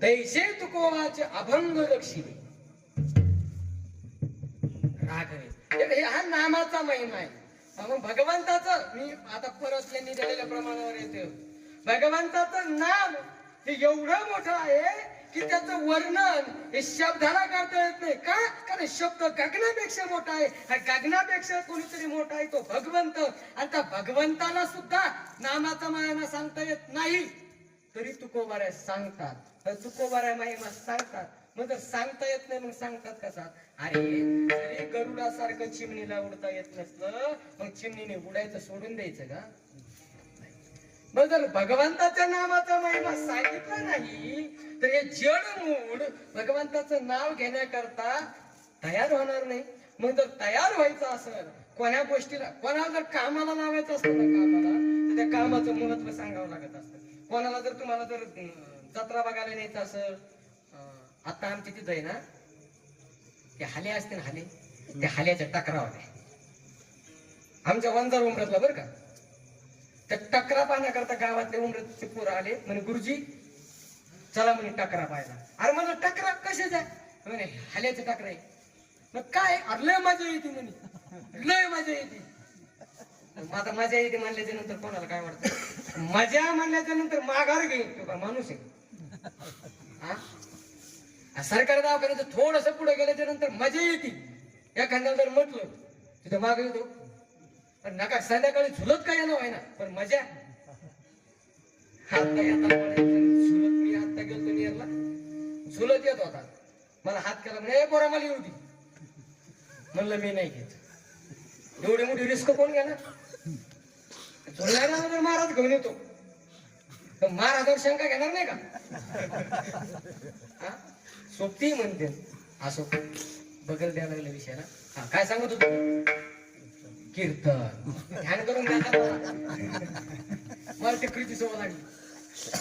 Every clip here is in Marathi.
तैसे तुकोबाचे अभंग लक्षिले राघवे. हा नामाचा महिमा आहे. मग भगवंताचं मी आता परत यांनी दिलेल्या प्रमाणावर येते. भगवंताचं नाम हे एवढं मोठं आहे की त्याचं वर्णन हे शब्दाला करता येत नाही. का? कारण शब्द गगनापेक्षा मोठा आहे. हा गगनापेक्षा कोणीतरी मोठा आहे तो भगवंत. आणि त्या भगवंताला सुद्धा नामाचा महिमा सांगता येत नाही, तरी तुकोबाऱ्या सांगतात. तुकोबाऱ्या महिमा सांगतात. मग जर सांगता येत नाही मग सांगतात कसा? अरे जरी गरुडासारखं चिमणीला उडता येत नसलं मग चिमणीने उडायचं सोडून द्यायचं का? मग जर भगवंताच्या नामाचा महिमा सांगितला नाही तर हे जड मूड भगवंताचं नाव घेण्याकरता तयार होणार नाही. मग जर तयार व्हायचं असेल कोण्या गोष्टीला, कोणाला जर कामाला लावायचं असतं ना कामाला, तर त्या कामाचं महत्व सांगावं लागत असतं. कोणाला जर तुम्हाला जर जत्रा बघायला न्यायचं असेल, आता आमची तिथं आहे ना ते हाले असते ना, हाले त्या हाल्याच्या टकरा होत्या आमच्या वंजार उमरतला बरं का. त्या टकरा पाहण्याकरता गावातले उमरतचे पोरं आले म्हणे गुरुजी चला म्हणे टकरा पाहायला. अरे मला टकरा कशाचा म्हणे? हाल्याचा टकरा आहे. मग काय? लय मजा येते म्हणे, लय मजा येते. आता मजा येते म्हणल्याच्या नंतर कोणाला काय वाटतं? मजा म्हणल्याच्या नंतर माघार घेईन तो का माणूस आहे? सरकार दवाखान्याचं थोडस पुढे गेल्याच्या नंतर मजा येते. एखाद्याला जर म्हटलं तिथं माग येतो, पण नका संध्याकाळी झुलत काय येणं व्हाय ना, पण मजा. आता झुलत मी आता गेलतो नियरला, झुलत येत होता, मला हात केला म्हणे पोरा मला येऊ दे. म्हणलं मी नाही घेत, एवढी मोठी रिस्क कोण घ्या ना. झुलणाऱ्याला जर महाराज घेऊन येतो तर महाराजावर शंका घेणार नाही का? सोबती म्हणते असो बगल द्यायला लागल्या विषयाला. हा काय सांगत होतो? कीर्तन ध्यान करून घ्या. मला टकरीची सवय लागली.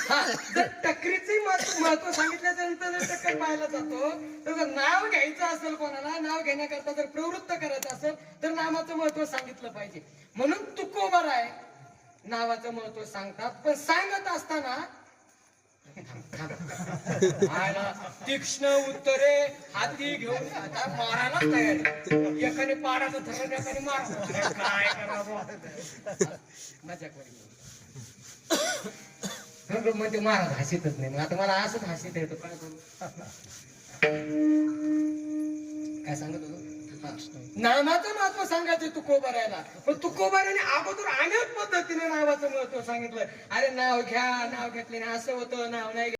हा जर टकरीचे महत्व सांगितल्याच्या नंतर जर टक्कर पाहायला जातो तर जर नाव घ्यायचं असेल, कोणाला नाव घेण्याकरता जर प्रवृत्त करायचं असेल तर नामाचं महत्व सांगितलं पाहिजे. म्हणून तुकोबाराय नावाचं महत्व सांगतात. पण सांगत असताना तीक्ष्ण उत्तरे हाती घेऊन आता मारायला तयार. एकाने पाडाचं धरण, एकाने मार. काय करावं? मजा करी म्हणजे महाराज हसीतच नाही. मग आता मला असंच हसीत येतो. काय करू? काय सांगत होतो? नामाचं महत्व सांगायचं तुकोबाऱ्याला. पण तुकोबाऱ्याने अगोदर अनेक पद्धतीने नावाचं महत्व सांगितलं. अरे नाव घ्या, नाव घेतल्याने असं होतं, नाव नाही